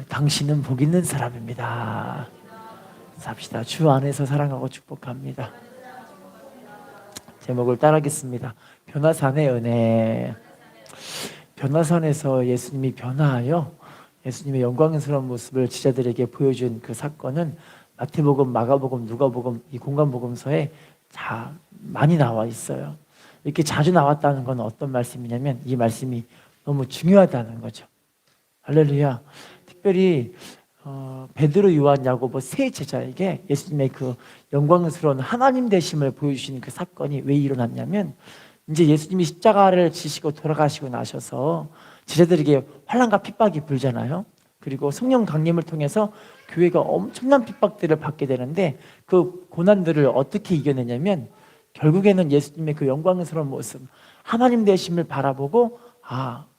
당신은 복 있는 사람입니다. 삽시다. 주 안에서 사랑하고 축복합니다. 제목을 따라하겠습니다. 변화산의 은혜. 변화산에서 예수님이 변화하여 예수님의 영광스러운 모습을 제자들에게 보여준 그 사건은 마태복음, 마가복음, 누가복음 이 공간복음서에 다 많이 나와 있어요. 이렇게 자주 나왔다는 건 어떤 말씀이냐면 이 말씀이 너무 중요하다는 거죠. 할렐루야. 특별히 베드로, 요한, 야고보 세 제자에게 예수님의 그 영광스러운 하나님 되심을 보여주시는 그 사건이 왜 일어났냐면 이제 예수님이 십자가를 지시고 돌아가시고 나셔서 제자들에게 환난과 핍박이 불잖아요. 그리고 성령 강림을 통해서 교회가 엄청난 핍박들을 받게 되는데 그 고난들을 어떻게 이겨내냐면 결국에는 예수님의 그 영광스러운 모습, 하나님 되심을 바라보고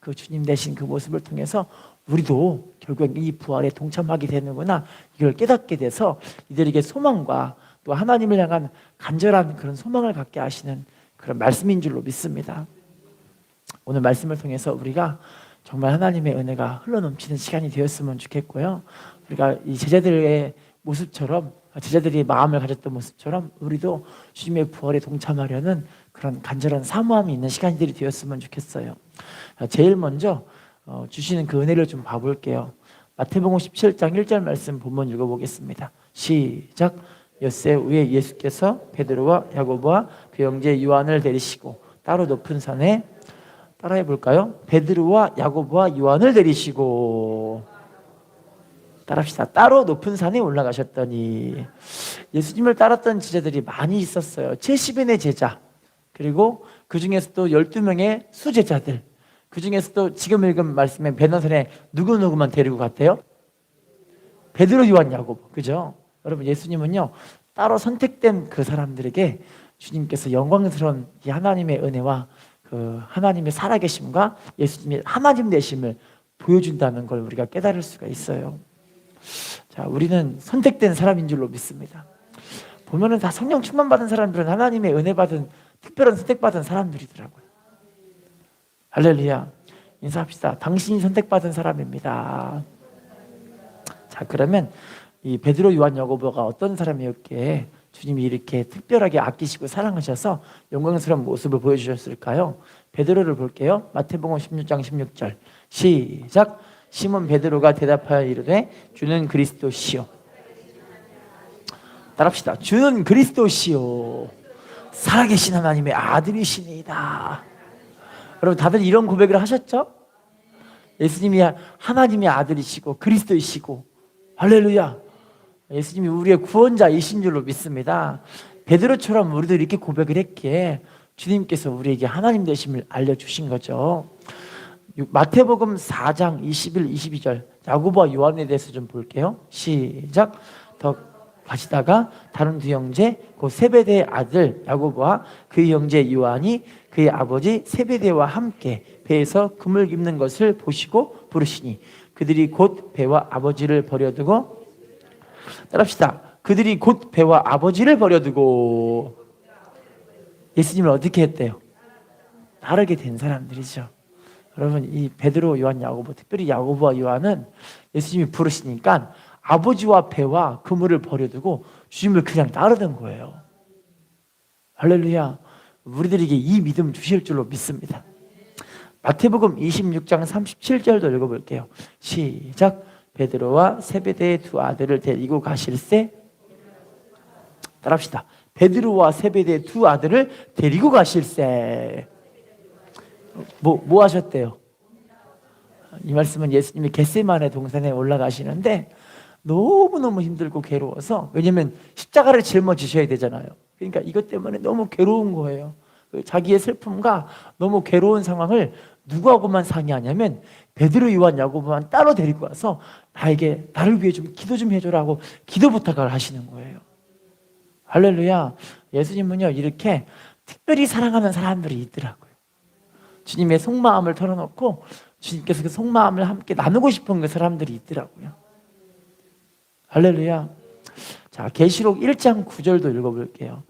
그 주님 되신 그 모습을 통해서 우리도 결국 이 부활에 동참하게 되는구나, 이걸 깨닫게 돼서 이들에게 소망과 또 하나님을 향한 간절한 그런 소망을 갖게 하시는 그런 말씀인 줄로 믿습니다. 오늘 말씀을 통해서 우리가 정말 하나님의 은혜가 흘러넘치는 시간이 되었으면 좋겠고요. 우리가 이 제자들의 모습처럼, 제자들이 마음을 가졌던 모습처럼 우리도 주님의 부활에 동참하려는 그런 간절한 사모함이 있는 시간들이 되었으면 좋겠어요. 제일 먼저 주시는 그 은혜를 좀 봐볼게요. 마태복음 17장 1절 말씀 본문 읽어보겠습니다. 시작. 엿새 후에 예수께서 베드로와 야고보와 그 형제 요한을 데리시고 따로 높은 산에, 따라해 볼까요? 베드로와 야고보와 요한을 데리시고, 따라합시다. 따로 높은 산에 올라가셨더니. 예수님을 따랐던 제자들이 많이 있었어요. 70인의 제자, 그리고 그 중에서도 12명의 수제자들, 그 중에서도 지금 읽은 말씀에 변호선에 누구누구만 데리고 갔대요? 베드로, 요한, 야고보. 그죠? 여러분, 예수님은요 따로 선택된 그 사람들에게 주님께서 영광스러운 이 하나님의 은혜와 그 하나님의 살아계심과 예수님의 하나님 되심을 보여준다는 걸 우리가 깨달을 수가 있어요. 자, 우리는 선택된 사람인 줄로 믿습니다. 보면은 다 성령 충만 받은 사람들은 하나님의 은혜 받은 특별한 선택받은 사람들이더라고요. 할렐루야. 인사합시다. 당신이 선택받은 사람입니다. 자, 그러면 이 베드로, 요한, 야고보가 어떤 사람이었기에 주님이 이렇게 특별하게 아끼시고 사랑하셔서 영광스러운 모습을 보여주셨을까요? 베드로를 볼게요. 마태복음 16장 16절 시작. 시몬 베드로가 대답하여 이르되 주는 그리스도시요. 따라합시다. 주는 그리스도시요, 살아계신 하나님의 아들이시니이다. 여러분, 다들 이런 고백을 하셨죠? 예수님이 하나님의 아들이시고 그리스도이시고, 할렐루야, 예수님이 우리의 구원자이신 줄로 믿습니다. 베드로처럼 우리도 이렇게 고백을 했기에 주님께서 우리에게 하나님 되심을 알려주신 거죠. 마태복음 4장 21, 22절 야고보와 요한에 대해서 좀 볼게요. 시작. 더 가시다가 다른 두 형제 곧 세베대의 아들 야고보와 그 형제 요한이 그의 아버지 세베대와 함께 배에서 금을 깁는 것을 보시고 부르시니 그들이 곧 배와 아버지를 버려두고, 따라합시다. 그들이 곧 배와 아버지를 버려두고 예수님을 어떻게 했대요? 따르게 된 사람들이죠. 여러분, 이 베드로, 요한, 야고보, 특별히 야고보와 요한은 예수님이 부르시니까 아버지와 배와 그물을 버려두고 주님을 그냥 따르던 거예요. 할렐루야. 우리들에게 이 믿음 주실 줄로 믿습니다. 마태복음 26장 37절도 읽어볼게요. 시작. 베드로와 세베대의 두 아들을 데리고 가실새, 따라합시다. 베드로와 세베대의 두 아들을 데리고 가실새. 뭐 하셨대요? 이 말씀은 예수님이 겟세마네 동산에 올라가시는데 너무너무 힘들고 괴로워서, 왜냐면 십자가를 짊어지셔야 되잖아요. 그러니까 이것 때문에 너무 괴로운 거예요. 자기의 슬픔과 너무 괴로운 상황을 누구하고만 상의하냐면 베드로, 요한, 야고보만 따로 데리고 와서 나를 위해 좀 기도 좀 해줘라고 기도 부탁을 하시는 거예요. 할렐루야. 예수님은요 이렇게 특별히 사랑하는 사람들이 있더라고요. 주님의 속마음을 털어놓고 주님께서 그 속마음을 함께 나누고 싶은 그 사람들이 있더라고요. 할렐루야. 자, 계시록 1장 9절도 읽어볼게요.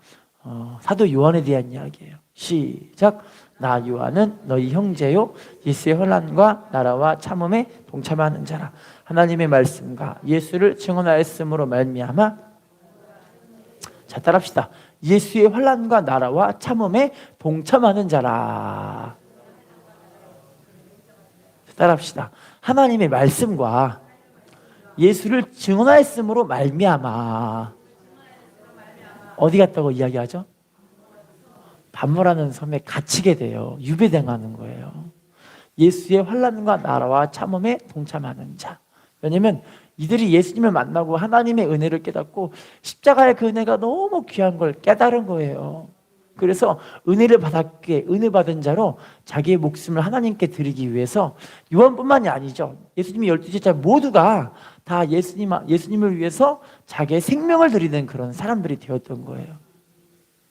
사도 요한에 대한 이야기예요. 시작. 나 요한은 너희 형제요 예수의 환난과 나라와 참음에 동참하는 자라. 하나님의 말씀과 예수를 증언하였으므로 말미암아, 자 따라합시다. 예수의 환난과 나라와 참음에 동참하는 자라. 따라합시다. 하나님의 말씀과 예수를 증언하였으므로 말미암아. 어디 갔다고 이야기하죠? 반모라는 섬에 갇히게 돼요. 유배당하는 거예요. 예수의 환난과 나라와 참음에 동참하는 자. 왜냐면 이들이 예수님을 만나고 하나님의 은혜를 깨닫고 십자가의 그 은혜가 너무 귀한 걸 깨달은 거예요. 그래서 은혜를 받았기에 은혜 받은 자로 자기의 목숨을 하나님께 드리기 위해서, 요한뿐만이 아니죠. 예수님의 12제자 모두가 다 예수님을 위해서 자기의 생명을 드리는 그런 사람들이 되었던 거예요.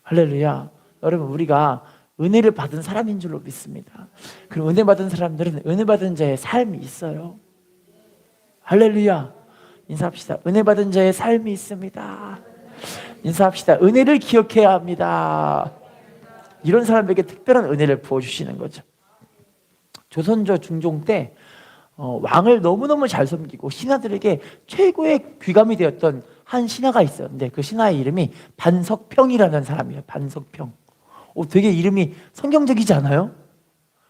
할렐루야. 여러분, 우리가 은혜를 받은 사람인 줄로 믿습니다. 그리고 은혜 받은 사람들은 은혜 받은 자의 삶이 있어요. 할렐루야. 인사합시다. 은혜 받은 자의 삶이 있습니다. 인사합시다. 은혜를 기억해야 합니다. 이런 사람에게 특별한 은혜를 부어주시는 거죠. 조선조 중종 때 왕을 너무너무 잘 섬기고 신하들에게 최고의 귀감이 되었던 한 신하가 있었는데, 그 신하의 이름이 반석평이라는 사람이에요. 반석평. 되게 이름이 성경적이지 않아요?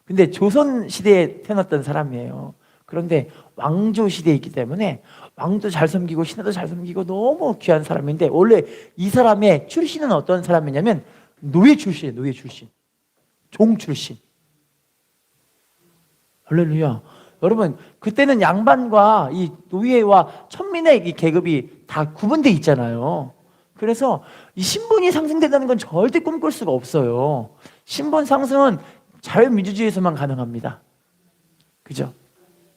근데 조선 시대에 태어났던 사람이에요. 그런데 왕조 시대에 있기 때문에 왕도 잘 섬기고 신하도 잘 섬기고 너무 귀한 사람인데, 원래 이 사람의 출신은 어떤 사람이냐면 노예 출신이에요. 노예 출신. 종 출신. 할렐루야. 여러분, 그때는 양반과 이 노예와 천민의 이 계급이 다 구분되어 있잖아요. 그래서 이 신분이 상승된다는 건 절대 꿈꿀 수가 없어요. 신분 상승은 자유민주주의에서만 가능합니다. 그죠?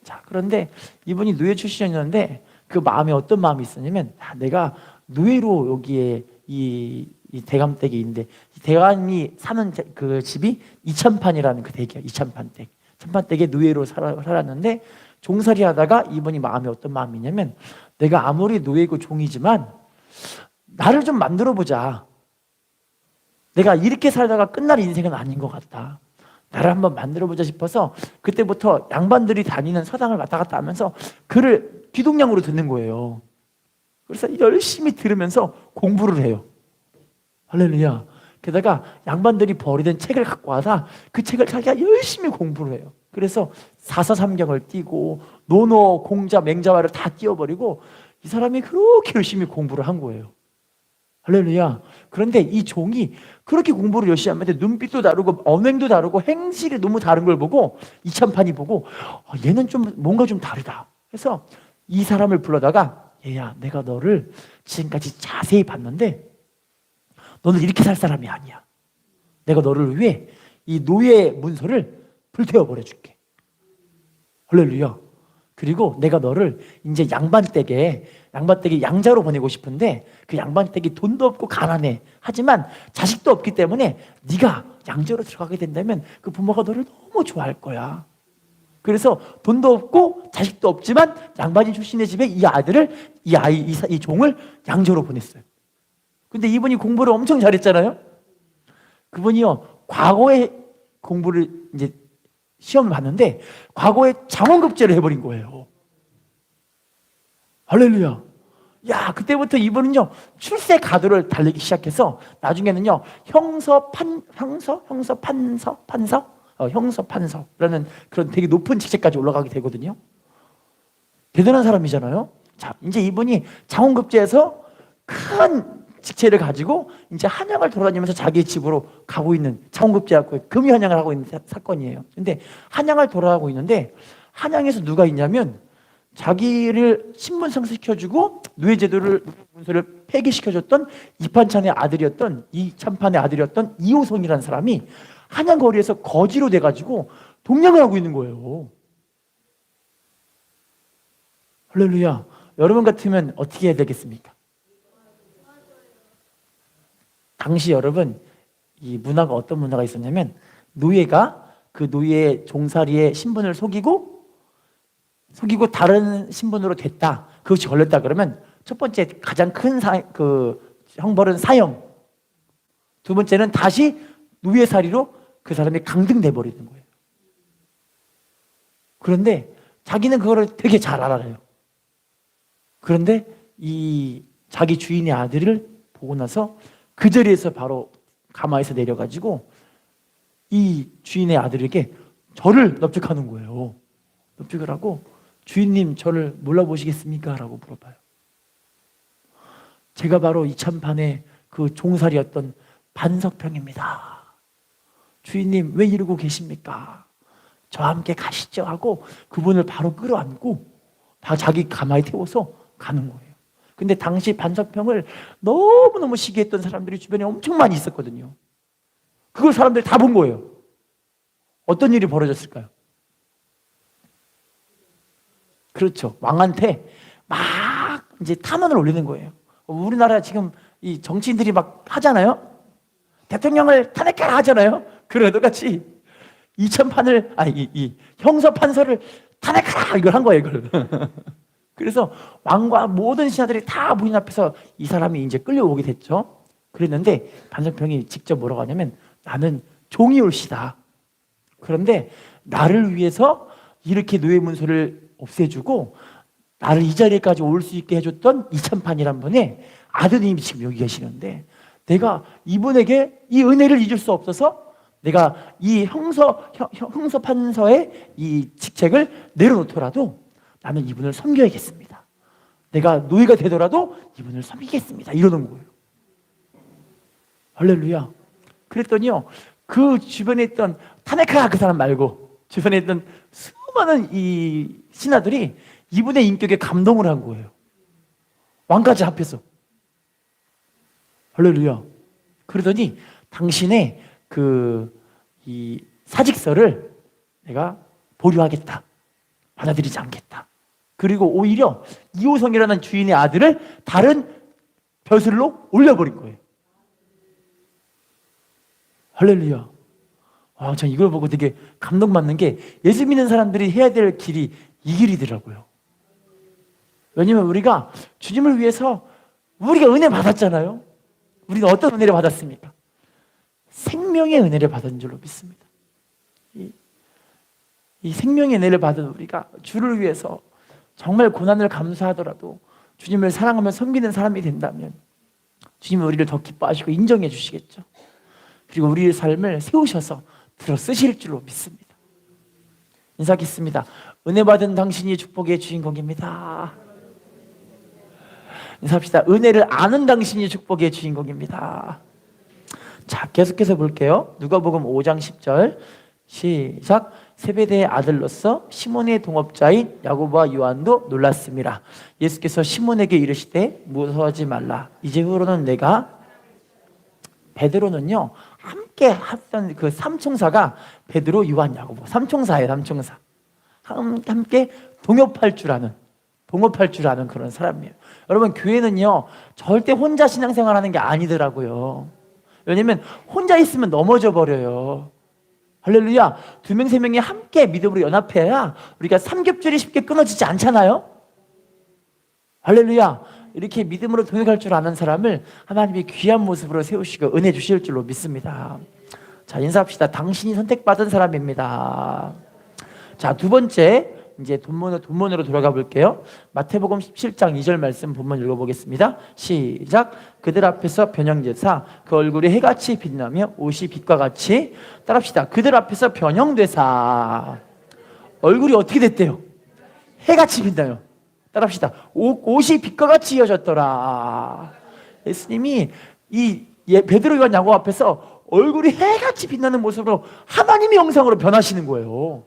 자, 그런데 이분이 노예 출신이었는데 그 마음에 어떤 마음이 있었냐면, 내가 노예로 여기에 이 대감댁이 있는데, 이 대감이 사는 그 집이 이천판이라는 그 댁이에요. 이천판댁. 천판댁에 노예로 살았는데, 종살이 하다가 이분이 마음에 어떤 마음이냐면, 내가 아무리 노예고 종이지만 나를 좀 만들어 보자. 내가 이렇게 살다가 끝날 인생은 아닌 것 같다. 나를 한번 만들어보자 싶어서 그때부터 양반들이 다니는 서당을 왔다 갔다 하면서 글을 귀동냥으로 듣는 거예요. 그래서 열심히 들으면서 공부를 해요. 할렐루야. 게다가 양반들이 버리던 책을 갖고 와서 그 책을 자기가 열심히 공부를 해요. 그래서 사서삼경을 띄고 논어, 공자, 맹자화를 다 띄워버리고 이 사람이 그렇게 열심히 공부를 한 거예요. 할렐루야. 그런데 이 종이 그렇게 공부를 열심히 하는데 눈빛도 다르고 언행도 다르고 행실이 너무 다른 걸 보고 이천판이 보고 얘는 좀 뭔가 좀 다르다. 그래서 이 사람을 불러다가, 얘야, 내가 너를 지금까지 자세히 봤는데 너는 이렇게 살 사람이 아니야. 내가 너를 위해 이 노예 문서를 불태워 버려줄게. 할렐루야. 그리고 내가 너를 이제 양반댁에 양자로 보내고 싶은데, 그 양반댁이 돈도 없고 가난해. 하지만 자식도 없기 때문에 네가 양자로 들어가게 된다면 그 부모가 너를 너무 좋아할 거야. 그래서 돈도 없고 자식도 없지만 양반인 출신의 집에 이 종을 양자로 보냈어요. 근데 이분이 공부를 엄청 잘했잖아요. 그분이요, 과거에 공부를 이제 시험을 봤는데 과거에 장원급제를 해버린 거예요. 할렐루야. 야, 그때부터 이분은요 출세 가도를 달리기 시작해서 나중에는요 형서판서라는 그런 되게 높은 직책까지 올라가게 되거든요. 대단한 사람이잖아요. 자, 이제 이분이 장원급제에서 큰 직책을 가지고 이제 한양을 돌아다니면서 자기의 집으로 가고 있는, 장원급제하고 금이 한양을 하고 있는 사건이에요. 근데 한양을 돌아가고 있는데 한양에서 누가 있냐면 자기를 신분 상승시켜주고 노예제도를 문서를 폐기시켜줬던 이찬판의 아들이었던 이호성이라는 사람이 한양 거리에서 거지로 돼가지고 동냥을 하고 있는 거예요. 할렐루야. 여러분 같으면 어떻게 해야 되겠습니까? 당시 여러분, 이 문화가 어떤 문화가 있었냐면, 노예가 그 노예 종살이의 신분을 속이고 다른 신분으로 됐다, 그것이 걸렸다 그러면 첫 번째 가장 큰 형벌은 사형, 두 번째는 다시 노예살이로 그 사람이 강등돼 버리는 거예요. 그런데 자기는 그거를 되게 잘 알아요. 그런데 이 자기 주인의 아들을 보고 나서 그 자리에서 바로 가마에서 내려가지고 이 주인의 아들에게 저를 납득하는 거예요. 납득을 하고 주인님 저를 몰라보시겠습니까? 라고 물어봐요. 제가 바로 이참판의 그 종살이였던 반석평입니다. 주인님 왜 이러고 계십니까? 저와 함께 가시죠 하고 그분을 바로 끌어안고 자기 가마에 태워서 가는 거예요. 근데 당시 반석평을 너무너무 시기했던 사람들이 주변에 엄청 많이 있었거든요. 그걸 사람들이 다 본 거예요. 어떤 일이 벌어졌을까요? 그렇죠. 왕한테 막 이제 탐언을 올리는 거예요. 우리나라 지금 이 정치인들이 막 하잖아요. 대통령을 탄핵해라 하잖아요. 그런 똑같이 이천판을 이 형사 판사를 탄핵하라 이걸 한 거예요. 이걸. 그래서 왕과 모든 신하들이 다 부인 앞에서 이 사람이 이제 끌려오게 됐죠. 그랬는데 반석평이 직접 뭐라고 하냐면 나는 종이 옳시다. 그런데 나를 위해서 이렇게 노예 문서를 없애주고 나를 이 자리까지 올 수 있게 해줬던 이천판이란 분의 아드님이 지금 여기 계시는데 내가 이분에게 이 은혜를 잊을 수 없어서 내가 이 형서 판서의 이 직책을 내려놓더라도 나는 이분을 섬겨야겠습니다. 내가 노예가 되더라도 이분을 섬기겠습니다. 이러는 거예요. 할렐루야. 그랬더니요, 그 주변에 있던 타네카 그 사람 말고 주변에 있던 수많은 이 신하들이 이분의 인격에 감동을 한 거예요. 왕까지 합해서. 할렐루야. 그러더니 당신의 이 사직서를 내가 보류하겠다. 받아들이지 않겠다. 그리고 오히려 이호성이라는 주인의 아들을 다른 벼슬로 올려버린 거예요. 할렐루야. 전 이걸 보고 되게 감동받는 게 예수 믿는 사람들이 해야 될 길이 이 길이더라고요. 왜냐면 우리가 주님을 위해서 우리가 은혜 받았잖아요. 우리는 어떤 은혜를 받았습니까? 생명의 은혜를 받은 줄로 믿습니다. 이 생명의 은혜를 받은 우리가 주를 위해서 정말 고난을 감수하더라도 주님을 사랑하며 섬기는 사람이 된다면 주님은 우리를 더 기뻐하시고 인정해 주시겠죠. 그리고 우리의 삶을 세우셔서 들어 쓰실 줄로 믿습니다. 인사하겠습니다. 은혜 받은 당신이 축복의 주인공입니다. 인사합시다. 은혜를 아는 당신이 축복의 주인공입니다. 자, 계속해서 볼게요. 누가복음 5장 10절 시작. 세베대의 아들로서 시몬의 동업자인 야고보와 요한도 놀랐습니다. 예수께서 시몬에게 이르시되 무서워하지 말라. 이제후로는 내가 베드로는요 함께 했던 그 삼총사가 베드로, 요한, 야고보 삼총사예요. 삼총사 함께 동업할 줄 아는 그런 사람이에요. 여러분 교회는요 절대 혼자 신앙생활하는 게 아니더라고요. 왜냐면 혼자 있으면 넘어져 버려요. 할렐루야. 2명, 3명이 함께 믿음으로 연합해야 우리가 삼겹줄이 쉽게 끊어지지 않잖아요. 할렐루야. 이렇게 믿음으로 동역할 줄 아는 사람을 하나님이 귀한 모습으로 세우시고 은혜 주실 줄로 믿습니다. 자, 인사합시다. 당신이 선택받은 사람입니다. 자, 두 번째 이제 본문으로 돌아가 볼게요. 마태복음 17장 2절 말씀 본문 읽어보겠습니다. 시작. 그들 앞에서 변형되사 그 얼굴이 해같이 빛나며 옷이 빛과 같이, 따라합시다. 그들 앞에서 변형되사 얼굴이 어떻게 됐대요? 해같이 빛나요. 따라합시다. 옷이 빛과 같이 이어졌더라. 예수님이 이 베드로, 요한, 야고보 앞에서 얼굴이 해같이 빛나는 모습으로 하나님의 형상으로 변하시는 거예요.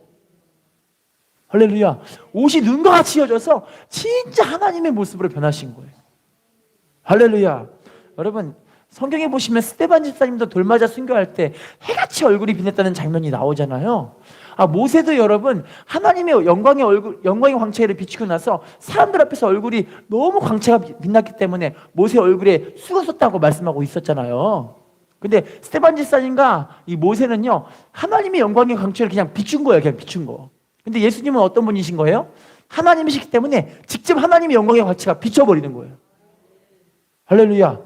할렐루야. 옷이 눈과 같이 이어져서 진짜 하나님의 모습으로 변하신 거예요. 할렐루야. 여러분 성경에 보시면 스데반 집사님도 돌맞아 순교할 때 해같이 얼굴이 빛났다는 장면이 나오잖아요. 모세도 여러분 하나님의 영광의 광채를 비추고 나서 사람들 앞에서 얼굴이 너무 광채가 빛났기 때문에 모세 얼굴에 수가 섰다고 말씀하고 있었잖아요. 근데 스데반 집사님과 이 모세는요 하나님의 영광의 광채를 그냥 비춘 거예요. 그냥 비춘 거. 근데 예수님은 어떤 분이신 거예요? 하나님이시기 때문에 직접 하나님의 영광의 광채가 비춰버리는 거예요. 할렐루야.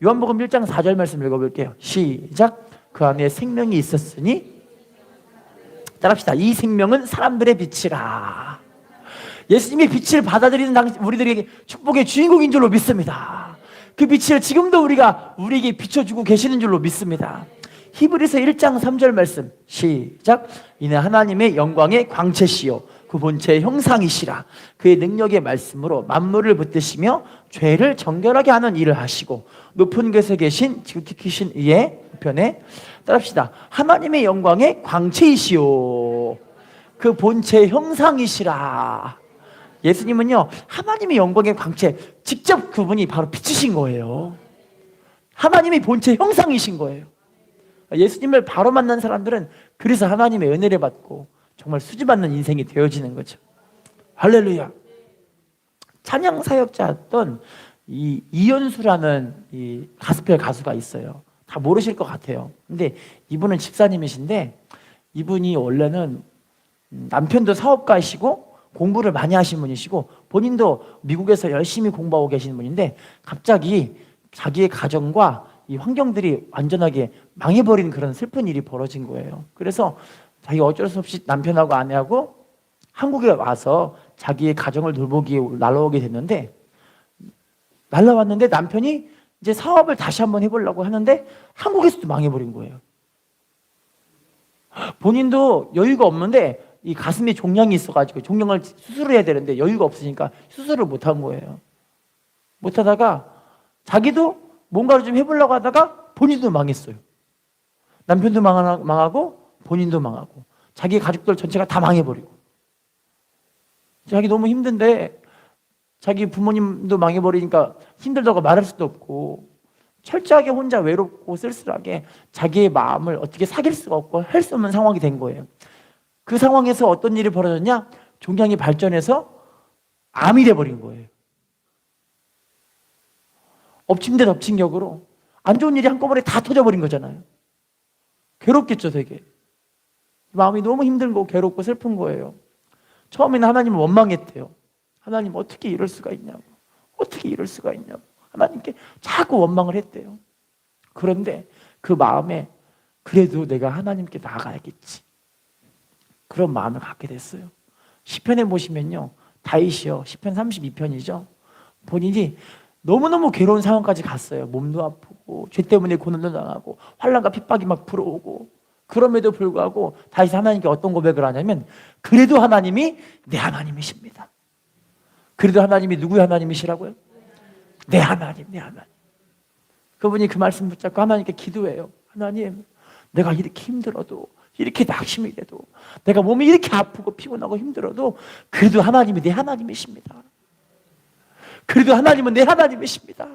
요한복음 1장 4절 말씀 읽어볼게요. 시작. 그 안에 생명이 있었으니 따라합시다. 이 생명은 사람들의 빛이라. 예수님이 빛을 받아들이는 우리들에게 축복의 주인공인 줄로 믿습니다. 그 빛을 지금도 우리에게 비춰주고 계시는 줄로 믿습니다. 히브리서 1장 3절 말씀 시작. 이는 하나님의 영광의 광채시요 그 본체의 형상이시라. 그의 능력의 말씀으로 만물을 붙드시며 죄를 정결하게 하는 일을 하시고 높은 곳에 계신 지극히신 이의 편에 따라합시다. 하나님의 영광의 광채이시요 그 본체의 형상이시라. 예수님은요 하나님의 영광의 광채, 직접 그분이 바로 빛이신 거예요. 하나님의 본체 형상이신 거예요. 예수님을 바로 만난 사람들은 그래서 하나님의 은혜를 받고 정말 수지받는 인생이 되어지는 거죠. 할렐루야. 찬양 사역자였던 이 이현수라는 이 가스펠 가수가 있어요. 다 모르실 것 같아요. 근데 이분은 집사님이신데, 이분이 원래는 남편도 사업가이시고 공부를 많이 하신 분이시고 본인도 미국에서 열심히 공부하고 계신 분인데, 갑자기 자기의 가정과 이 환경들이 완전하게 망해버린 그런 슬픈 일이 벌어진 거예요. 그래서 자기가 어쩔 수 없이 남편하고 아내하고 한국에 와서 자기의 가정을 돌보기에 날아오게 됐는데, 날아왔는데 남편이 이제 사업을 다시 한번 해보려고 하는데 한국에서도 망해버린 거예요. 본인도 여유가 없는데 이 가슴에 종양이 있어가지고 종양을 수술을 해야 되는데 여유가 없으니까 수술을 못한 거예요. 못하다가 자기도 뭔가를 좀 해보려고 하다가 본인도 망했어요. 남편도 망하고 본인도 망하고 자기 가족들 전체가 다 망해버리고, 자기 너무 힘든데 자기 부모님도 망해버리니까 힘들다고 말할 수도 없고 철저하게 혼자 외롭고 쓸쓸하게 자기의 마음을 어떻게 사귈 수가 없고 할 수 없는 상황이 된 거예요. 그 상황에서 어떤 일이 벌어졌냐? 종양이 발전해서 암이 돼버린 거예요. 엎친 데 덮친 격으로 안 좋은 일이 한꺼번에 다 터져버린 거잖아요. 괴롭겠죠, 되게. 마음이 너무 힘들고 괴롭고 슬픈 거예요. 처음에는 하나님을 원망했대요. 하나님 어떻게 이럴 수가 있냐고, 어떻게 이럴 수가 있냐고 하나님께 자꾸 원망을 했대요. 그런데 그 마음에 그래도 내가 하나님께 나아가야겠지, 그런 마음을 갖게 됐어요. 시편에 보시면요, 다윗이요, 시편 32편이죠. 본인이 너무너무 괴로운 상황까지 갔어요. 몸도 아프고 죄 때문에 고난도 당하고 환난과 핍박이 막 불어오고, 그럼에도 불구하고 다윗이 하나님께 어떤 고백을 하냐면, 그래도 하나님이 내 하나님이십니다. 그래도 하나님이 누구의 하나님이시라고요? 내 하나님, 내 하나님. 그분이 그 말씀 붙잡고 하나님께 기도해요. 하나님, 내가 이렇게 힘들어도, 이렇게 낙심이 돼도, 내가 몸이 이렇게 아프고 피곤하고 힘들어도 그래도 하나님이 내 하나님이십니다. 그래도 하나님은 내 하나님이십니다.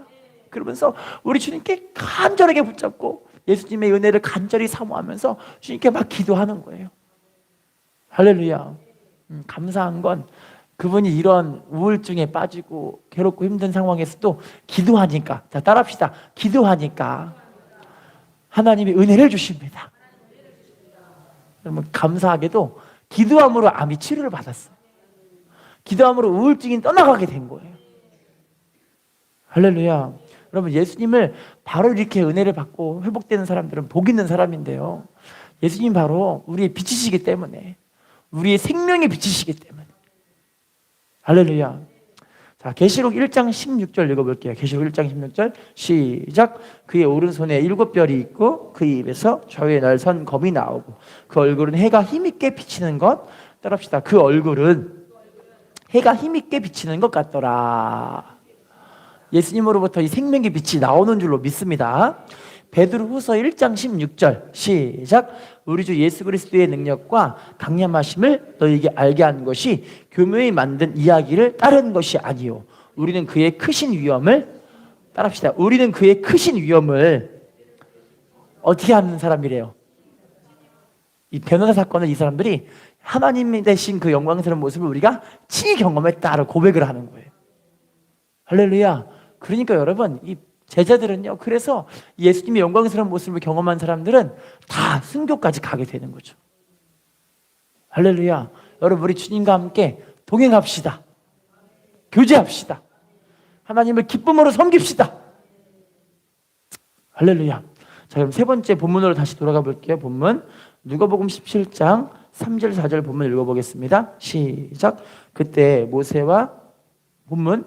그러면서 우리 주님께 간절하게 붙잡고 예수님의 은혜를 간절히 사모하면서 주님께 막 기도하는 거예요. 할렐루야. 감사한 건 그분이 이런 우울증에 빠지고 괴롭고 힘든 상황에서도 기도하니까, 자 따라합시다. 기도하니까 하나님이 은혜를 주십니다. 여러분, 감사하게도 기도함으로 암이 치료를 받았어요. 기도함으로 우울증이 떠나가게 된 거예요. 할렐루야. 여러분, 예수님을 바로 이렇게 은혜를 받고 회복되는 사람들은 복 있는 사람인데요, 예수님 바로 우리의 빛이시기 때문에, 우리의 생명의 빛이시기 때문에. 할렐루야. 자, 계시록 1장 16절 읽어볼게요. 계시록 1장 16절 시작. 그의 오른손에 7별이 있고 그 입에서 좌우에 날선 검이 나오고 그 얼굴은 해가 힘있게 비치는 것. 따라합시다. 그 얼굴은 해가 힘있게 비치는 것 같더라. 예수님으로부터 이 생명의 빛이 나오는 줄로 믿습니다. 베드로후서 1장 16절 시작. 우리 주 예수 그리스도의 능력과 강림하심을 너희에게 알게 한 것이 교묘히 만든 이야기를 따른 것이 아니요 우리는 그의 크신 위엄을, 따라합시다. 우리는 그의 크신 위엄을 어떻게 하는 사람이래요? 이 변호사 사건을 이 사람들이 하나님이 되신 그 영광스러운 모습을 우리가 친히 경험했다라고 고백을 하는 거예요. 할렐루야. 그러니까 여러분, 이 제자들은요, 그래서 예수님의 영광스러운 모습을 경험한 사람들은 다 순교까지 가게 되는 거죠. 할렐루야. 여러분, 우리 주님과 함께 동행합시다. 교제합시다. 하나님을 기쁨으로 섬깁시다. 할렐루야. 자, 그럼 세 번째 본문으로 다시 돌아가 볼게요. 본문 누가복음 17장 3절 4절 본문 읽어보겠습니다. 시작. 그때 모세와 본문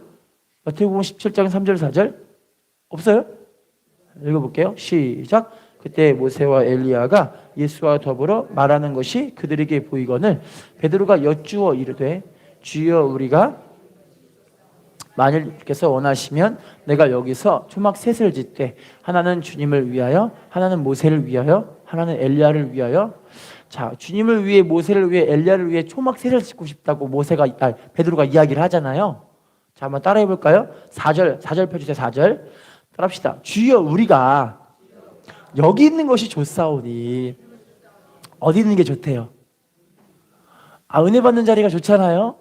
마태복음 17장 3절 4절 없어요? 읽어볼게요. 시작. 그때 모세와 엘리야가 예수와 더불어 말하는 것이 그들에게 보이거늘 베드로가 여쭈어 이르되 주여 우리가 만일 주께서 원하시면 내가 여기서 초막 셋을 짓되 하나는 주님을 위하여 하나는 모세를 위하여 하나는 엘리야를 위하여. 자, 주님을 위해 모세를 위해 엘리야를 위해 초막 셋을 짓고 싶다고 베드로가 이야기를 하잖아요. 자, 한번 따라해 볼까요? 4절 펴주세요. 4절 따라합시다. 주여 우리가 여기 있는 것이 좋사오니. 어디 있는 게 좋대요? 은혜 받는 자리가 좋잖아요.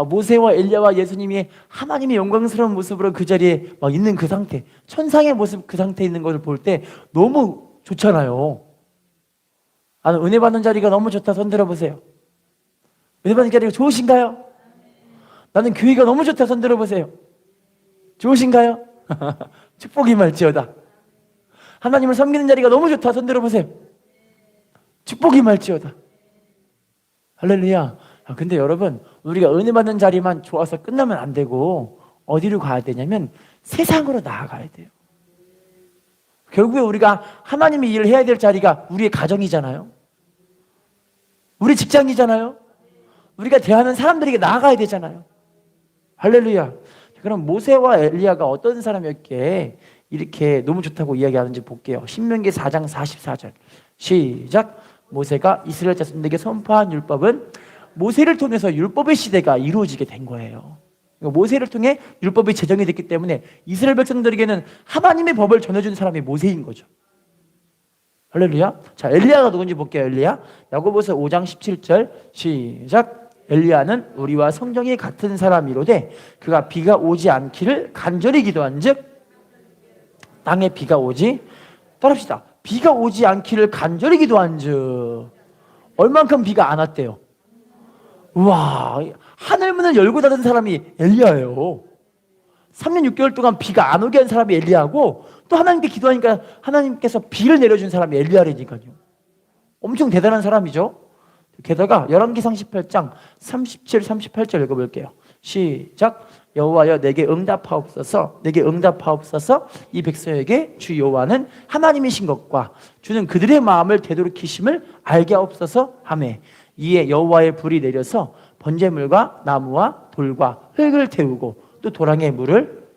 모세와 엘리야와 예수님이 하나님의 영광스러운 모습으로 그 자리에 막 있는 그 상태, 천상의 모습 그 상태에 있는 것을 볼 때 너무 좋잖아요. 은혜 받는 자리가 너무 좋다. 손 들어보세요. 은혜 받는 자리가 좋으신가요? 나는 교회가 너무 좋다. 손 들어보세요. 좋으신가요? 축복이 말지어다. 하나님을 섬기는 자리가 너무 좋다. 손 들어보세요. 축복이 말지어다. 할렐루야. 근데 여러분, 우리가 은혜 받는 자리만 좋아서 끝나면 안 되고 어디로 가야 되냐면 세상으로 나아가야 돼요. 결국에 우리가 하나님의 일을 해야 될 자리가 우리의 가정이잖아요. 우리 직장이잖아요. 우리가 대하는 사람들에게 나아가야 되잖아요. 할렐루야. 그럼 모세와 엘리야가 어떤 사람이었기에 이렇게 너무 좋다고 이야기하는지 볼게요. 신명기 4장 44절 시작. 모세가 이스라엘 자손들에게 선포한 율법은 모세를 통해서 율법의 시대가 이루어지게 된 거예요. 모세를 통해 율법이 제정이 됐기 때문에 이스라엘 백성들에게는 하나님의 법을 전해준 사람이 모세인 거죠. 할렐루야. 자, 엘리야가 누군지 볼게요. 엘리야. 야고보서 5장 17절 시작. 엘리야는 우리와 성정이 같은 사람이로되 그가 비가 오지 않기를 간절히 기도한즉 땅에 비가 오지. 따라합시다. 비가 오지 않기를 간절히 기도한즉 얼만큼 비가 안 왔대요? 우와, 하늘문을 열고 닫은 사람이 엘리야예요. 3년 6개월 동안 비가 안 오게 한 사람이 엘리야고 또 하나님께 기도하니까 하나님께서 비를 내려준 사람이 엘리야라니까요. 엄청 대단한 사람이죠. 게다가 열왕기상 18장 37, 38절 읽어볼게요. 시작. 여호와여 내게 응답하옵소서. 내게 응답하옵소서. 이 백성에게 주 여호와는 하나님이신 것과 주는 그들의 마음을 되돌이키심을 알게 하옵소서 하매 이에 여호와의 불이 내려서 번제물과 나무와 돌과 흙을 태우고 또 도랑의 물을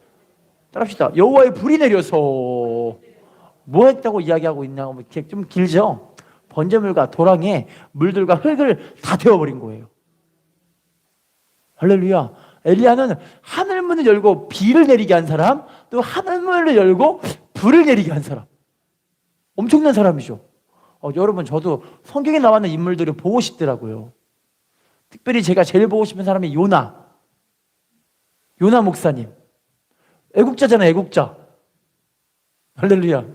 따라합시다. 여호와의 불이 내려서 뭐 했다고 이야기하고 있나 좀 길죠. 번제물과 도랑에 물들과 흙을 다 태워버린 거예요. 할렐루야. 엘리야는 하늘문을 열고 비를 내리게 한 사람, 또 하늘문을 열고 불을 내리게 한 사람. 엄청난 사람이죠. 여러분, 저도 성경에 나와 있는 인물들을 보고 싶더라고요. 특별히 제가 제일 보고 싶은 사람이 요나 목사님. 애국자잖아요, 애국자. 할렐루야.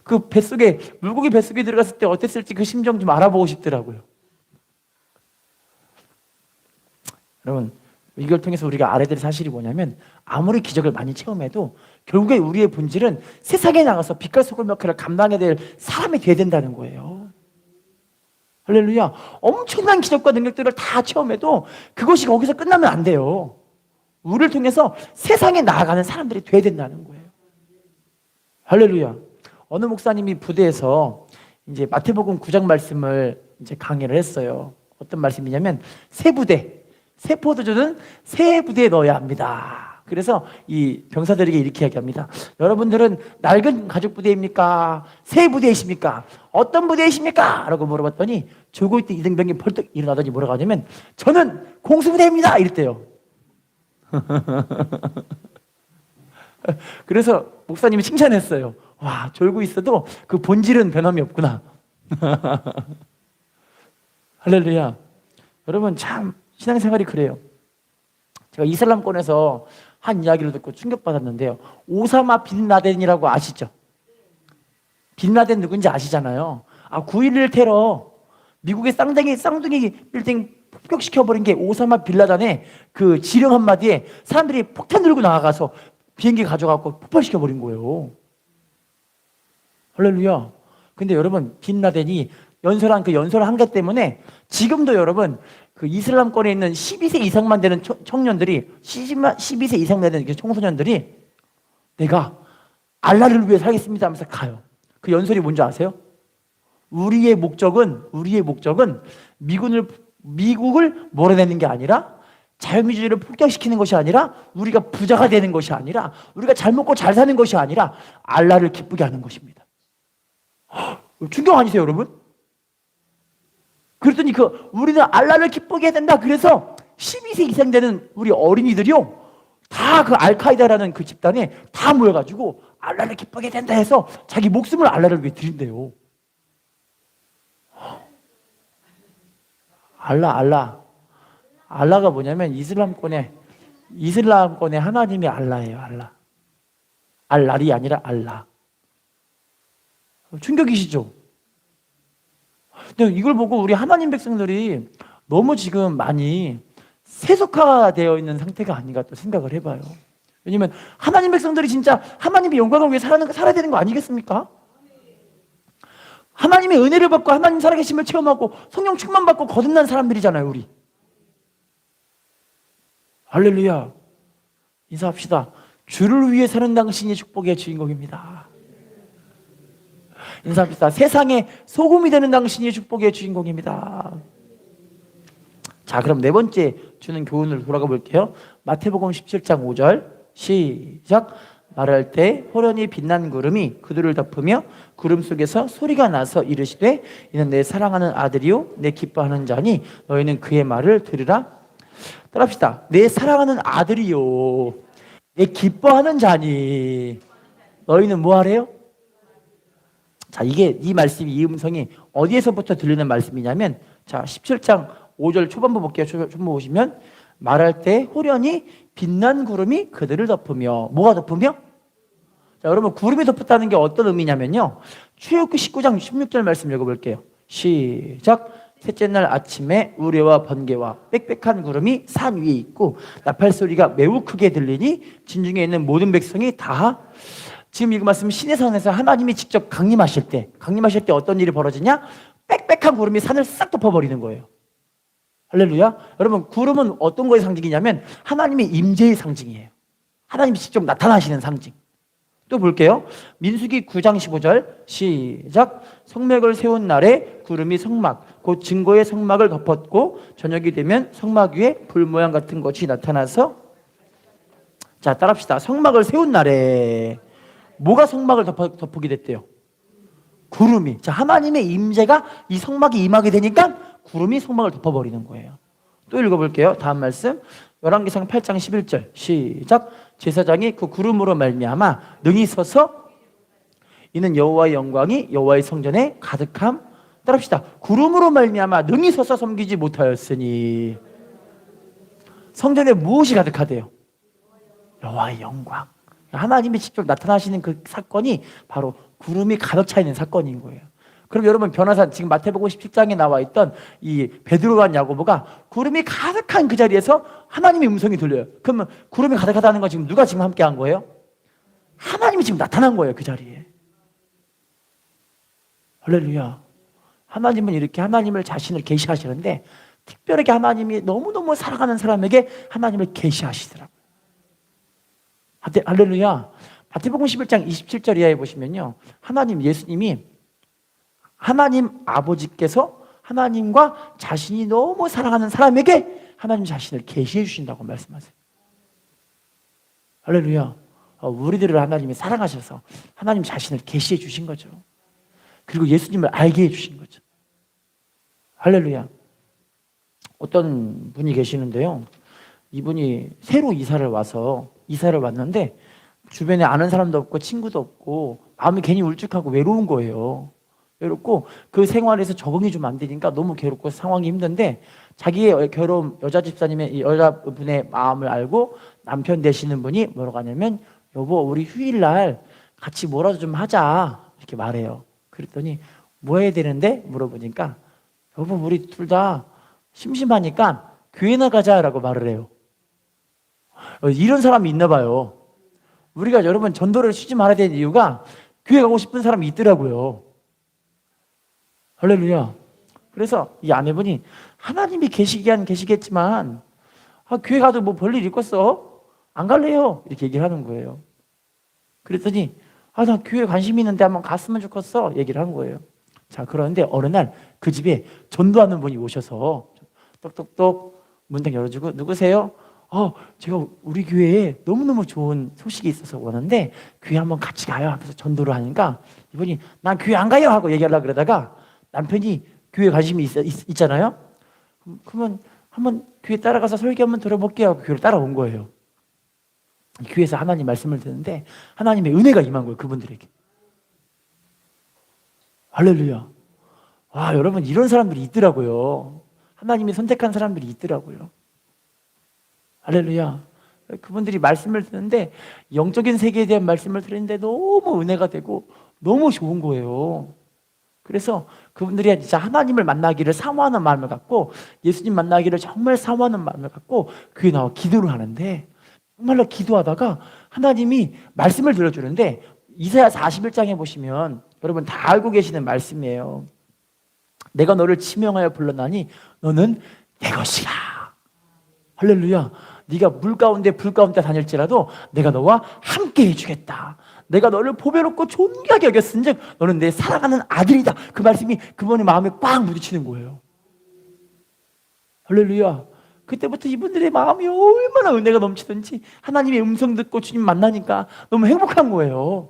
그 뱃속에, 물고기 뱃속에 들어갔을 때 어땠을지 그 심정 좀 알아보고 싶더라고요. 여러분, 이걸 통해서 우리가 알아야 될 사실이 뭐냐면 아무리 기적을 많이 체험해도 결국에 우리의 본질은 세상에 나가서 빛과 소금 역할을 감당해야 될 사람이 돼야 된다는 거예요. 할렐루야. 엄청난 기적과 능력들을 다 체험해도 그것이 거기서 끝나면 안 돼요. 우리를 통해서 세상에 나아가는 사람들이 돼야 된다는 거예요. 할렐루야. 어느 목사님이 부대에서 이제 마태복음 9장 말씀을 이제 강의를 했어요. 어떤 말씀이냐면 새 포도주는 새 부대에 넣어야 합니다. 그래서 이 병사들에게 이렇게 이야기합니다. 여러분들은 낡은 가죽 부대입니까? 새 부대이십니까? 어떤 부대이십니까? 라고 물어봤더니 조고 있던 이등병이 벌떡 일어나더니 뭐라고 하냐면 저는 공수부대입니다. 이랬대요. 그래서 목사님이 칭찬했어요. 와, 졸고 있어도 그 본질은 변함이 없구나. 할렐루야. 여러분, 참 신앙생활이 그래요. 제가 이슬람권에서 한 이야기를 듣고 충격받았는데요. 오사마 빈 라덴이라고 아시죠? 빈 라덴 누군지 아시잖아요. 9.11 테러, 미국의 쌍둥이 빌딩 폭격시켜버린 게 오사마 빈 라덴의 그 지령 한마디에 사람들이 폭탄 들고 나가서 비행기 가져가고 폭발시켜버린 거예요. 할렐루야. 근데 여러분, 빈 라덴이 연설한 그 연설 한계 때문에 지금도 여러분 그 이슬람권에 있는 12세 이상만 되는 청년들이 12세 이상 되는 청소년들이 내가 알라를 위해 살겠습니다 하면서 가요. 그 연설이 뭔지 아세요? 우리의 목적은 미국을 몰아내는 게 아니라 자유민주주의를 폭격시키는 것이 아니라 우리가 부자가 되는 것이 아니라 우리가 잘 먹고 잘 사는 것이 아니라 알라를 기쁘게 하는 것입니다. 충격 아니세요, 여러분? 그랬더니 우리는 알라를 기쁘게 해야 된다. 그래서 12세 이상 되는 우리 어린이들이요, 다 그 알카이다라는 그 집단에 다 모여가지고 알라를 기쁘게 해야 된다 해서 자기 목숨을 알라를 위해 드린대요. 알라가 뭐냐면 이슬람권의 하나님의 알라예요. 알랄이 아니라 알라. 충격이시죠? 근데 이걸 보고 우리 하나님 백성들이 너무 지금 많이 세속화되어 있는 상태가 아닌가 또 생각을 해봐요. 왜냐면 하나님 백성들이 진짜 하나님의 영광을 위해 살아야 되는 거 아니겠습니까? 하나님의 은혜를 받고 하나님 살아계심을 체험하고 성령 충만 받고 거듭난 사람들이잖아요, 우리. 할렐루야. 인사합시다. 주를 위해 사는 당신이 축복의 주인공입니다. 인사합시다. 세상에 소금이 되는 당신이 축복의 주인공입니다. 자, 그럼 네 번째 주는 교훈을 돌아가 볼게요. 마태복음 17장 5절 시작. 말할 때 호련히 빛난 구름이 그들을 덮으며 구름 속에서 소리가 나서 이르시되 이는 내 사랑하는 아들이요 내 기뻐하는 자니 너희는 그의 말을 들으라. 따라합시다. 내 사랑하는 아들이요 내 기뻐하는 자니 너희는 뭐 하래요? 자, 이 말씀이, 이 음성이 어디에서부터 들리는 말씀이냐면, 자, 17장 5절 초반부 볼게요. 초반부 보시면 말할 때 호련히 빛난 구름이 그들을 덮으며, 뭐가 덮으며? 자, 여러분 구름이 덮었다는 게 어떤 의미냐면요, 출애굽기 19장 16절 말씀 읽어볼게요. 시작. 셋째 날 아침에 우레와 번개와 빽빽한 구름이 산 위에 있고 나팔 소리가 매우 크게 들리니 진중에 있는 모든 백성이 다. 지금 이 말씀은 신의 산에서 하나님이 직접 강림하실 때 어떤 일이 벌어지냐? 빽빽한 구름이 산을 싹 덮어버리는 거예요. 할렐루야. 여러분 구름은 어떤 거의 상징이냐면 하나님의 임재의 상징이에요. 하나님이 직접 나타나시는 상징. 또 볼게요. 민수기 9장 15절 시작. 성막을 세운 날에 구름이 성막 곧 증거의 성막을 덮었고 저녁이 되면 성막 위에 불 모양 같은 것이 나타나서. 자, 따라합시다. 성막을 세운 날에 뭐가 성막을 덮게 됐대요? 구름이. 자, 하나님의 임재가 이 성막에 임하게 되니까 구름이 성막을 덮어버리는 거예요. 또 읽어볼게요. 다음 말씀 열왕기상 8장 11절 시작. 제사장이 그 구름으로 말미암아 능히 서서 이는 여호와의 영광이 여호와의 성전에 가득함. 따라합시다. 구름으로 말미암아 능히 서서 섬기지 못하였으니. 성전에 무엇이 가득하대요? 여호와의 영광. 하나님이 직접 나타나시는 그 사건이 바로 구름이 가득 차 있는 사건인 거예요. 그럼 여러분 변화산 지금 마태복음 17장에 나와 있던 이 베드로와 야고보가 구름이 가득한 그 자리에서 하나님의 음성이 들려요. 그러면 구름이 가득하다는 건 지금 누가 지금 함께 한 거예요? 하나님이 지금 나타난 거예요, 그 자리에. 할렐루야. 하나님은 이렇게 하나님을 자신을 계시하시는데 특별하게 하나님이 너무너무 사랑하는 사람에게 하나님을 계시하시더라고요. 할렐루야. 마태복음 11장 27절 이하에 보시면요, 예수님이 하나님 아버지께서 하나님과 자신이 너무 사랑하는 사람에게 하나님 자신을 계시해 주신다고 말씀하세요. 할렐루야. 우리들을 하나님이 사랑하셔서 하나님 자신을 계시해 주신 거죠. 그리고 예수님을 알게 해 주신 거죠. 할렐루야. 어떤 분이 계시는데요, 이분이 새로 이사를 왔는데 주변에 아는 사람도 없고 친구도 없고 마음이 괜히 울적하고 외로운 거예요. 외롭고 그 생활에서 적응이 좀 안 되니까 너무 괴롭고 상황이 힘든데 자기의 괴로움, 여자 집사님의 여자분의 마음을 알고 남편 되시는 분이 뭐라고 하냐면, 여보 우리 휴일날 같이 뭐라도 좀 하자 이렇게 말해요. 그랬더니 뭐 해야 되는데 물어보니까, 여보 우리 둘 다 심심하니까 교회 나가자라고 말을 해요. 이런 사람이 있나 봐요. 우리가 여러분 전도를 쉬지 말아야 되는 이유가 교회 가고 싶은 사람이 있더라고요. 할렐루야. 그래서 이 아내분이 하나님이 계시긴 계시겠지만 교회 가도 뭐 볼일 있겠어? 안 갈래요. 이렇게 얘기를 하는 거예요. 그랬더니 나 교회 관심 있는데 한번 갔으면 좋겠어. 얘기를 한 거예요. 자, 그런데 어느 날 그 집에 전도하는 분이 오셔서 똑똑똑 문 딱 열어주고 누구세요? 제가 우리 교회에 너무너무 좋은 소식이 있어서 오는데 교회 한번 같이 가요 하면서 전도를 하니까 이분이 난 교회 안 가요 하고 얘기하려고 그러다가 남편이 교회 관심이 있잖아요. 그러면 한번 교회 따라가서 설교 한번 들어볼게요 하고 교회를 따라온 거예요. 교회에서 하나님 말씀을 듣는데 하나님의 은혜가 임한 거예요. 그분들에게. 할렐루야. 여러분 이런 사람들이 있더라고요. 하나님이 선택한 사람들이 있더라고요. 할렐루야. 그분들이 말씀을 듣는데 영적인 세계에 대한 말씀을 들었는데 너무 은혜가 되고 너무 좋은 거예요. 그래서 그분들이 진짜 하나님을 만나기를 사모하는 마음을 갖고 예수님 만나기를 정말 사모하는 마음을 갖고 교회 나와 기도를 하는데 정말로 기도하다가 하나님이 말씀을 들려주는데 이사야 41장에 보시면 여러분 다 알고 계시는 말씀이에요. 내가 너를 지명하여 불렀나니 너는 내 것이라. 할렐루야. 네가 물 가운데 불 가운데 다닐지라도 내가 너와 함께 해주겠다. 내가 너를 보배롭고 존귀하게 여겼은즉 너는 내 사랑하는 아들이다. 그 말씀이 그분의 마음에 꽉 부딪히는 거예요. 할렐루야. 그때부터 이분들의 마음이 얼마나 은혜가 넘치든지 하나님의 음성 듣고 주님 만나니까 너무 행복한 거예요.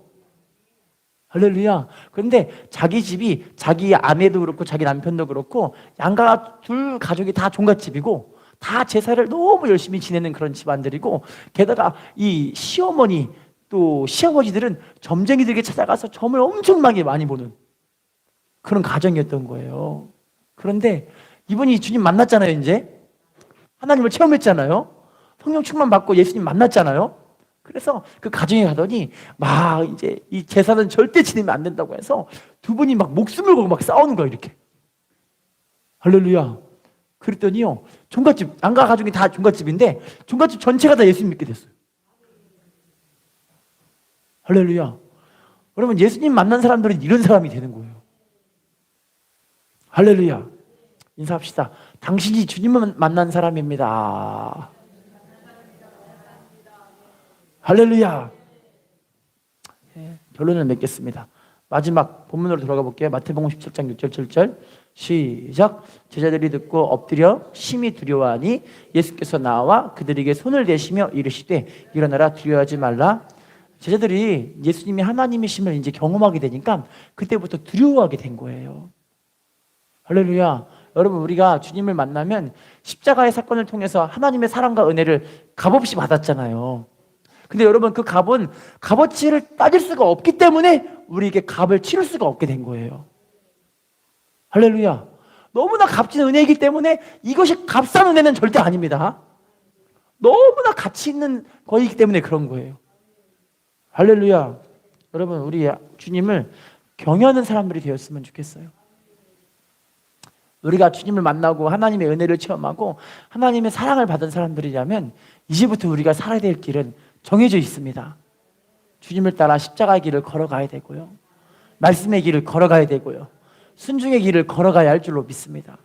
할렐루야. 그런데 자기 집이 자기 아내도 그렇고 자기 남편도 그렇고 양가 둘 가족이 다 종갓집이고 다 제사를 너무 열심히 지내는 그런 집안들이고 게다가 이 시어머니 또 시아버지들은 점쟁이들에게 찾아가서 점을 엄청나게 많이 보는 그런 가정이었던 거예요. 그런데 이분이 주님 만났잖아요. 이제 하나님을 체험했잖아요. 성령 충만 받고 예수님 만났잖아요. 그래서 그 가정에 가더니 막 이제 이 제사는 절대 지내면 안 된다고 해서 두 분이 막 목숨을 걸고 막 싸우는 거예요. 이렇게. 할렐루야. 그랬더니요 종갓집 양가 가족이 다 종갓집인데 종갓집 전체가 다 예수님 믿게 됐어요. 할렐루야. 여러분 예수님 만난 사람들은 이런 사람이 되는 거예요. 할렐루야. 인사합시다. 당신이 주님을 만난 사람입니다. 할렐루야. 결론을 맺겠습니다. 마지막 본문으로 돌아가 볼게요. 마태복음 17장 6절 7절 시작. 제자들이 듣고 엎드려 심히 두려워하니 예수께서 나와 그들에게 손을 대시며 이르시되 일어나라 두려워하지 말라. 제자들이 예수님이 하나님이심을 이제 경험하게 되니까 그때부터 두려워하게 된 거예요. 할렐루야. 여러분 우리가 주님을 만나면 십자가의 사건을 통해서 하나님의 사랑과 은혜를 값없이 받았잖아요. 근데 여러분 그 값은 값어치를 따질 수가 없기 때문에 우리에게 값을 치를 수가 없게 된 거예요. 할렐루야. 너무나 값진 은혜이기 때문에 이것이 값싼 은혜는 절대 아닙니다. 너무나 가치 있는 거이기 때문에 그런 거예요. 할렐루야. 여러분 우리 주님을 경외하는 사람들이 되었으면 좋겠어요. 우리가 주님을 만나고 하나님의 은혜를 체험하고 하나님의 사랑을 받은 사람들이라면 이제부터 우리가 살아야 될 길은 정해져 있습니다. 주님을 따라 십자가의 길을 걸어가야 되고요. 말씀의 길을 걸어가야 되고요. 순종의 길을 걸어가야 할 줄로 믿습니다.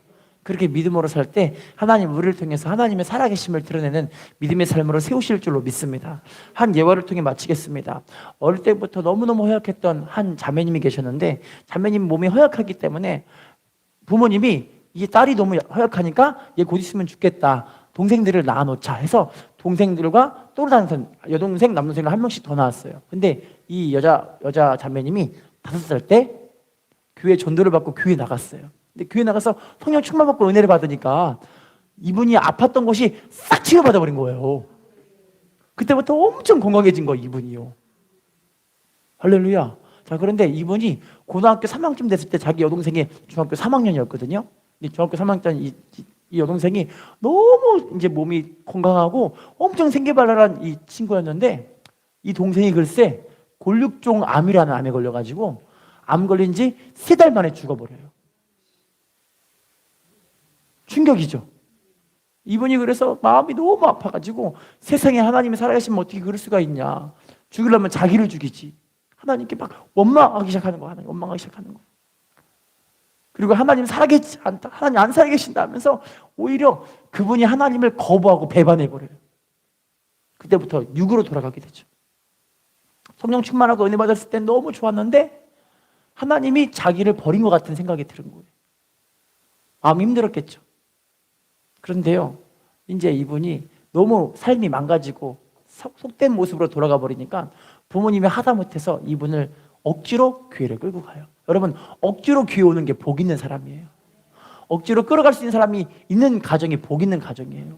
그렇게 믿음으로 살 때 하나님 우리를 통해서 하나님의 살아계심을 드러내는 믿음의 삶으로 세우실 줄로 믿습니다. 한 예화를 통해 마치겠습니다. 어릴 때부터 너무너무 허약했던 한 자매님이 계셨는데 자매님 몸이 허약하기 때문에 부모님이 이 딸이 너무 허약하니까 얘 곧 있으면 죽겠다. 동생들을 낳아놓자 해서 동생들과 또 다른 여동생, 남동생을 한 명씩 더 낳았어요. 근데 이 여자 자매님이 5살 때 교회 전도를 받고 교회 나갔어요. 근데 교회 나가서 성령 충만받고 은혜를 받으니까 이분이 아팠던 것이 싹 치료받아 버린 거예요. 그때부터 엄청 건강해진 거예요, 이분이요. 할렐루야. 자, 그런데 이분이 고등학교 3학년쯤 됐을 때 자기 여동생이 중학교 3학년이었거든요. 중학교 3학년 때 이 여동생이 너무 이제 몸이 건강하고 엄청 생기발랄한 이 친구였는데 이 동생이 글쎄 골육종 암이라는 암에 걸려가지고 암 걸린 지 3달 만에 죽어버려요. 충격이죠. 이분이 그래서 마음이 너무 아파가지고 세상에 하나님이 살아계시면 어떻게 그럴 수가 있냐. 죽이려면 자기를 죽이지. 하나님께 막 원망하기 시작하는 거야. 하나님 원망하기 시작하는 거야. 그리고 하나님 살아계시지 않다, 하나님 안 살아계신다 하면서 오히려 그분이 하나님을 거부하고 배반해버려요. 그때부터 육으로 돌아가게 되죠. 성령 충만하고 은혜 받았을 때 너무 좋았는데 하나님이 자기를 버린 것 같은 생각이 드는 거예요. 마음이 힘들었겠죠. 그런데요, 이제 이분이 너무 삶이 망가지고 속된 모습으로 돌아가 버리니까 부모님이 하다못해서 이분을 억지로 교회를 끌고 가요. 여러분, 억지로 교회 오는 게 복 있는 사람이에요. 억지로 끌어갈 수 있는 사람이 있는 가정이 복 있는 가정이에요.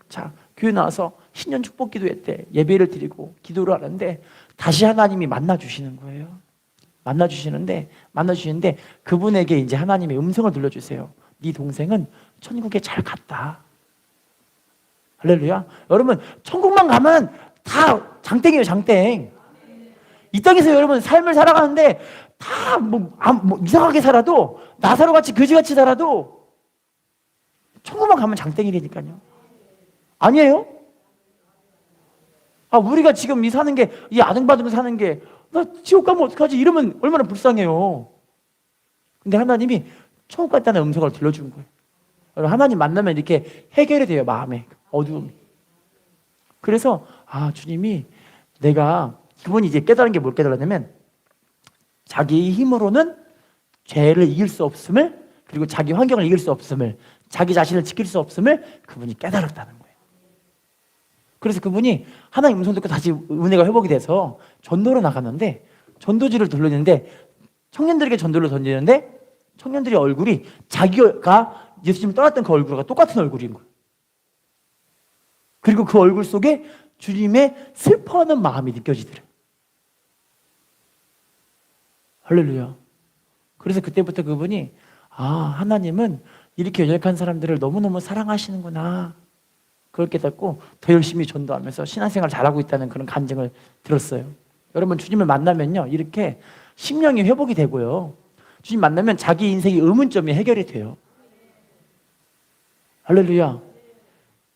자, 교회 나와서 신년 축복 기도회 때 예배를 드리고 기도를 하는데 다시 하나님이 만나주시는 거예요. 만나주시는데 그분에게 이제 하나님의 음성을 들려주세요. 네 동생은 천국에 잘 갔다. 할렐루야. 여러분, 천국만 가면 다 장땡이에요, 장땡. 이 땅에서 여러분 삶을 살아가는데 다 뭐 이상하게 살아도, 나사로같이 거지같이 살아도 천국만 가면 장땡이라니까요. 아니에요? 우리가 지금 이 사는 게, 이 아등바등 사는 게, 나 지옥 가면 어떡하지? 이러면 얼마나 불쌍해요. 근데 하나님이 천국 갔다는 음성을 들려준 거예요. 하나님 만나면 이렇게 해결이 돼요, 마음에 어두움이. 그래서 주님이, 내가, 그분이 이제 깨달은 게 뭘 깨달았냐면 자기 힘으로는 죄를 이길 수 없음을, 그리고 자기 환경을 이길 수 없음을, 자기 자신을 지킬 수 없음을 그분이 깨달았다는 거예요. 그래서 그분이 하나님 음성 듣고 다시 은혜가 회복이 돼서 전도로 나갔는데, 전도지를 돌리는데 청년들에게 전도를 던지는데 청년들의 얼굴이 자기가 예수님 떠났던 그 얼굴과 똑같은 얼굴인 거예요. 그리고 그 얼굴 속에 주님의 슬퍼하는 마음이 느껴지더래요. 할렐루야. 그래서 그때부터 그분이 하나님은 이렇게 연약한 사람들을 너무너무 사랑하시는구나, 그걸 깨닫고 더 열심히 전도하면서 신앙생활을 잘하고 있다는 그런 간증을 들었어요. 여러분, 주님을 만나면요, 이렇게 심령이 회복이 되고요, 주님 만나면 자기 인생의 의문점이 해결이 돼요. 할렐루야.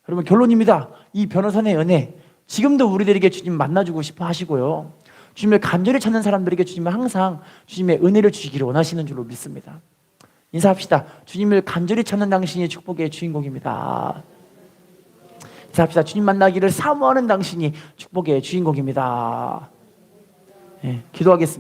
여러분, 결론입니다. 이 변호사의 은혜, 지금도 우리들에게 주님 만나주고 싶어 하시고요, 주님을 간절히 찾는 사람들에게 주님은 항상 주님의 은혜를 주시기를 원하시는 줄로 믿습니다. 인사합시다. 주님을 간절히 찾는 당신이 축복의 주인공입니다. 인사합시다. 주님 만나기를 사모하는 당신이 축복의 주인공입니다. 기도하겠습니다.